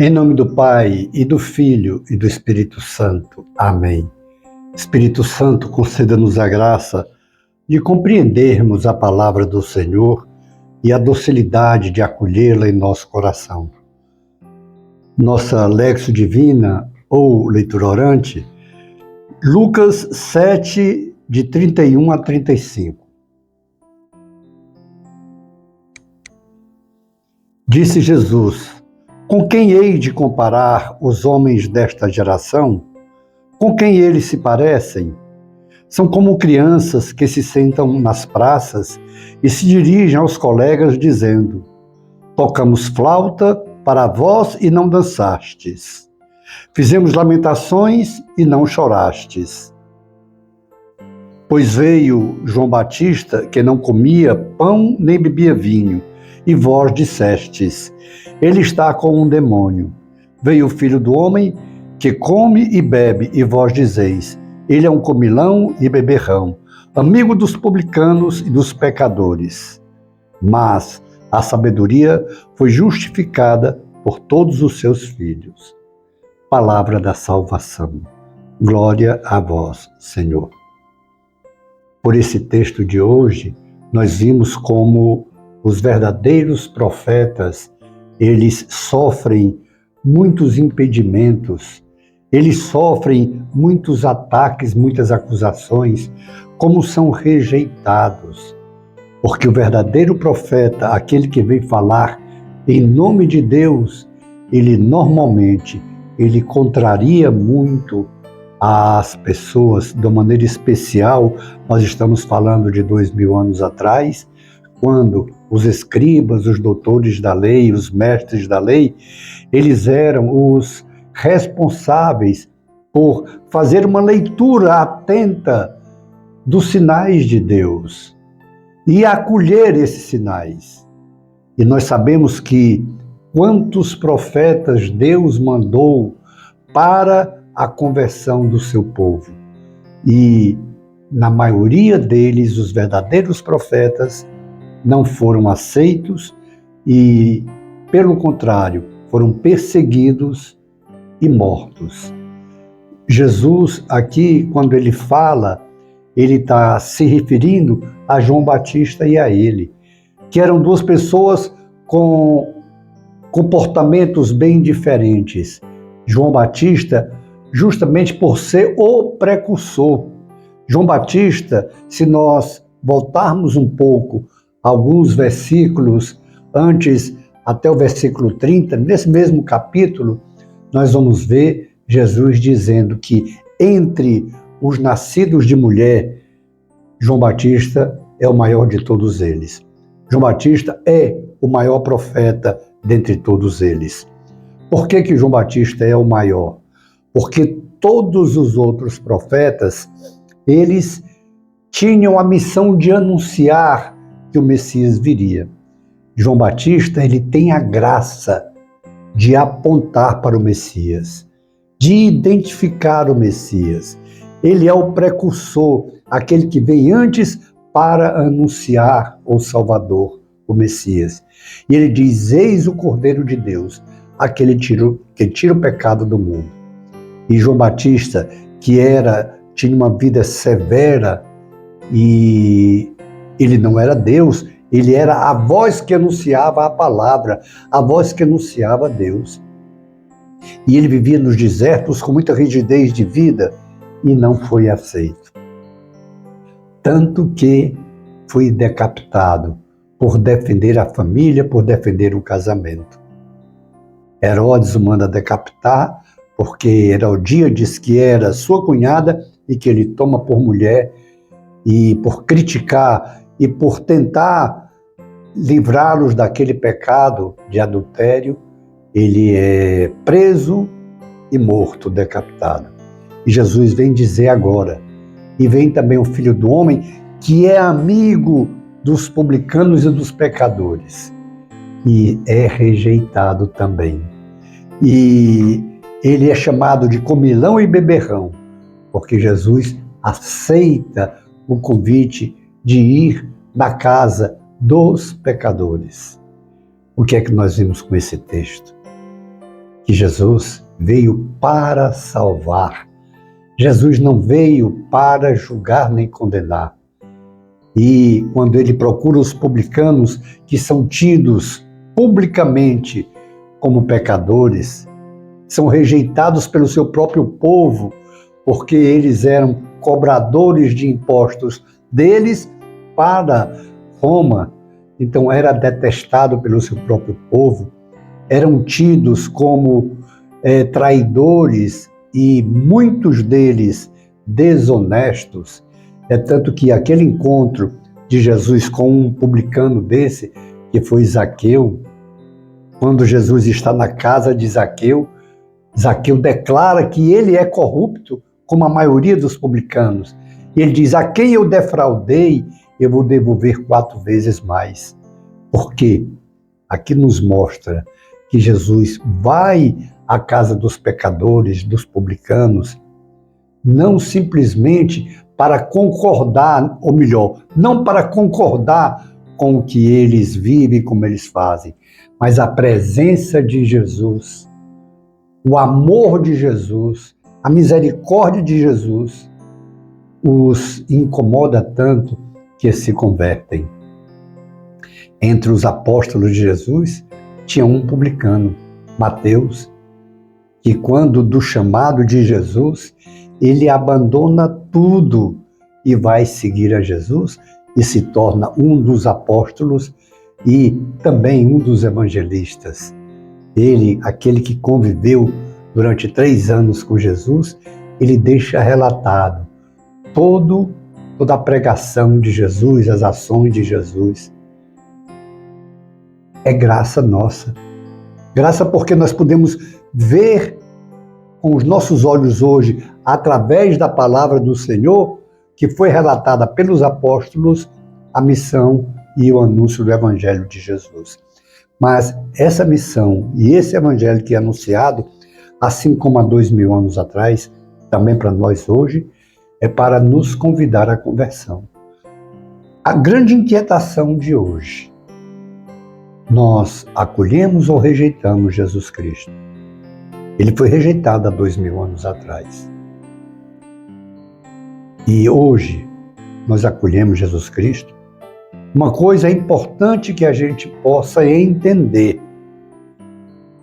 Em nome do Pai, e do Filho, e do Espírito Santo. Amém. Espírito Santo, conceda-nos a graça de compreendermos a palavra do Senhor e a docilidade de acolhê-la em nosso coração. Nossa Lexio Divina, ou leitura orante, Lucas 7, de 31 a 35. Disse Jesus: com quem hei de comparar os homens desta geração? Com quem eles se parecem? São como crianças que se sentam nas praças e se dirigem aos colegas dizendo: tocamos flauta para vós e não dançastes. Fizemos lamentações e não chorastes. Pois veio João Batista, que não comia pão nem bebia vinho, e vós dissestes: ele está com um demônio. Veio o Filho do Homem, que come e bebe, e vós dizeis: ele é um comilão e beberrão, amigo dos publicanos e dos pecadores. Mas a sabedoria foi justificada por todos os seus filhos. Palavra da salvação. Glória a vós, Senhor. Por esse texto de hoje, nós vimos como os verdadeiros profetas, eles sofrem muitos impedimentos, eles sofrem muitos ataques, muitas acusações, como são rejeitados. Porque o verdadeiro profeta, aquele que vem falar em nome de Deus, ele normalmente, ele contraria muito as pessoas, de maneira especial. Nós estamos falando de 2000 anos atrás, quando os escribas, os doutores da lei, os mestres da lei, eles eram os responsáveis por fazer uma leitura atenta dos sinais de Deus e acolher esses sinais. E nós sabemos que quantos profetas Deus mandou para a conversão do seu povo. E na maioria deles, os verdadeiros profetas não foram aceitos e, pelo contrário, foram perseguidos e mortos. Jesus, aqui, quando ele fala, ele está se referindo a João Batista e a ele, que eram duas pessoas com comportamentos bem diferentes. João Batista, justamente por ser o precursor. João Batista, se nós voltarmos um pouco alguns versículos antes, até o versículo 30, nesse mesmo capítulo, nós vamos ver Jesus dizendo que entre os nascidos de mulher, João Batista é o maior de todos eles. João Batista é o maior profeta dentre todos eles. Por que João Batista é o maior? Porque todos os outros profetas, eles tinham a missão de anunciar que o Messias viria. João Batista, ele tem a graça de apontar para o Messias, de identificar o Messias. Ele é o precursor, aquele que vem antes para anunciar o Salvador, o Messias. E ele diz: eis o Cordeiro de Deus, aquele que tira o pecado do mundo. E João Batista, que tinha uma vida severa, e ele não era Deus, ele era a voz que anunciava a palavra, a voz que anunciava Deus. E ele vivia nos desertos com muita rigidez de vida e não foi aceito. Tanto que foi decapitado por defender a família, por defender o casamento. Herodes o manda decapitar, porque Herodíades, que era sua cunhada e que ele toma por mulher, e por criticar e por tentar livrá-los daquele pecado de adultério, ele é preso e morto, decapitado. E Jesus vem dizer agora, e vem também o Filho do Homem, que é amigo dos publicanos e dos pecadores, e é rejeitado também. E ele é chamado de comilão e beberrão, porque Jesus aceita o convite de ir na casa dos pecadores. O que é que nós vimos com esse texto? que Jesus veio para salvar. Jesus não veio para julgar nem condenar. E quando ele procura os publicanos, que são tidos publicamente como pecadores, são rejeitados pelo seu próprio povo, porque eles eram cobradores de impostos deles para Roma, então era detestado pelo seu próprio povo, eram tidos como traidores e muitos deles desonestos. É tanto que aquele encontro de Jesus com um publicano desse, que foi Zaqueu, quando Jesus está na casa de Zaqueu, Zaqueu declara que ele é corrupto, como a maioria dos publicanos. E ele diz: a quem eu defraudei, eu vou devolver 4 vezes mais. Por quê? Aqui nos mostra que Jesus vai à casa dos pecadores, dos publicanos, não simplesmente para concordar, ou melhor, não para concordar com o que eles vivem, como eles fazem, mas a presença de Jesus, o amor de Jesus, a misericórdia de Jesus os incomoda tanto que se convertem. Entre os apóstolos de Jesus tinha um publicano, Mateus, que quando do chamado de Jesus, ele abandona tudo e vai seguir a Jesus e se torna um dos apóstolos e também um dos evangelistas. Ele, aquele que conviveu durante 3 anos com Jesus, ele deixa relatado toda a pregação de Jesus, as ações de Jesus. É graça nossa. Graça porque nós podemos ver com os nossos olhos hoje, através da palavra do Senhor, que foi relatada pelos apóstolos, a missão e o anúncio do Evangelho de Jesus. Mas essa missão e esse Evangelho que é anunciado, assim como há 2000 anos atrás, também para nós hoje, é para nos convidar à conversão. A grande inquietação de hoje: nós acolhemos ou rejeitamos Jesus Cristo? Ele foi rejeitado há 2000 anos atrás. E hoje nós acolhemos Jesus Cristo. Uma coisa importante que a gente possa entender: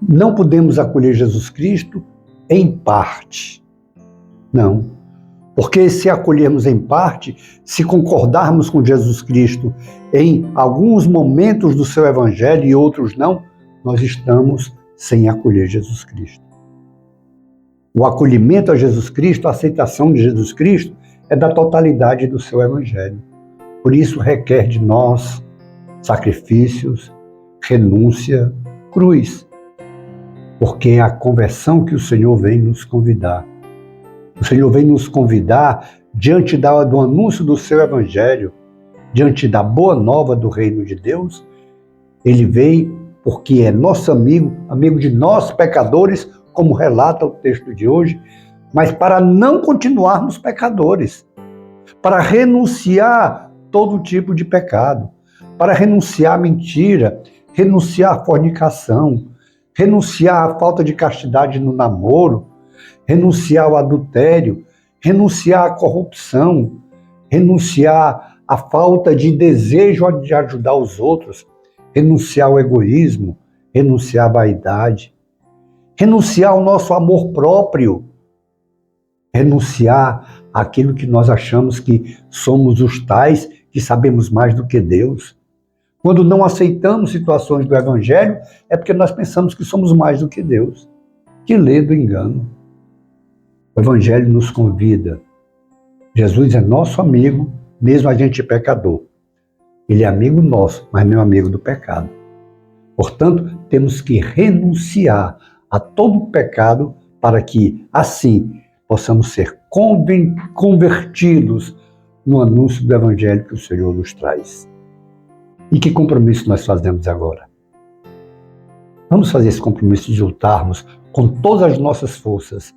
não podemos acolher Jesus Cristo em parte. Não. Porque se acolhermos em parte, se concordarmos com Jesus Cristo em alguns momentos do seu Evangelho e outros não, nós estamos sem acolher Jesus Cristo. O acolhimento a Jesus Cristo, a aceitação de Jesus Cristo, é da totalidade do seu Evangelho. Por isso requer de nós sacrifícios, renúncia, cruz. Porque é a conversão que o Senhor vem nos convidar. O Senhor vem nos convidar diante do anúncio do seu Evangelho, diante da boa nova do reino de Deus. Ele veio porque é nosso amigo, amigo de nós pecadores, como relata o texto de hoje, mas para não continuarmos pecadores, para renunciar todo tipo de pecado, para renunciar à mentira, renunciar à fornicação, renunciar à falta de castidade no namoro, renunciar ao adultério, renunciar à corrupção, renunciar à falta de desejo de ajudar os outros, renunciar ao egoísmo, renunciar à vaidade, renunciar ao nosso amor próprio, renunciar àquilo que nós achamos que somos os tais que sabemos mais do que Deus. Quando não aceitamos situações do Evangelho, é porque nós pensamos que somos mais do que Deus. Que ledo engano. O Evangelho nos convida. Jesus é nosso amigo, mesmo a gente pecador. Ele é amigo nosso, mas não amigo do pecado. Portanto, temos que renunciar a todo pecado para que, assim, possamos ser convertidos no anúncio do Evangelho que o Senhor nos traz. E que compromisso nós fazemos agora? Vamos fazer esse compromisso de lutarmos com todas as nossas forças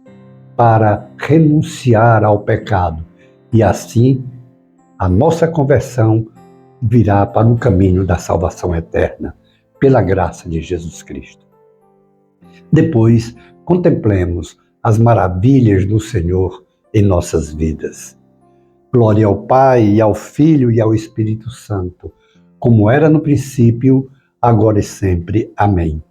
para renunciar ao pecado e assim a nossa conversão virá para o caminho da salvação eterna, pela graça de Jesus Cristo. Depois, contemplemos as maravilhas do Senhor em nossas vidas. Glória ao Pai, e ao Filho e ao Espírito Santo, como era no princípio, agora e sempre. Amém.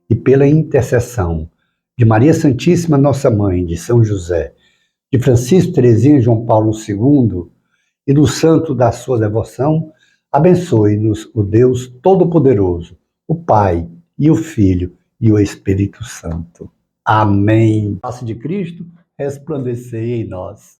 E pela intercessão de Maria Santíssima, nossa Mãe, de São José, de Francisco, Teresinha e João Paulo II, e do santo da sua devoção, abençoe-nos o Deus Todo-Poderoso, o Pai e o Filho e o Espírito Santo. Amém. Face de Cristo, resplandecei em nós.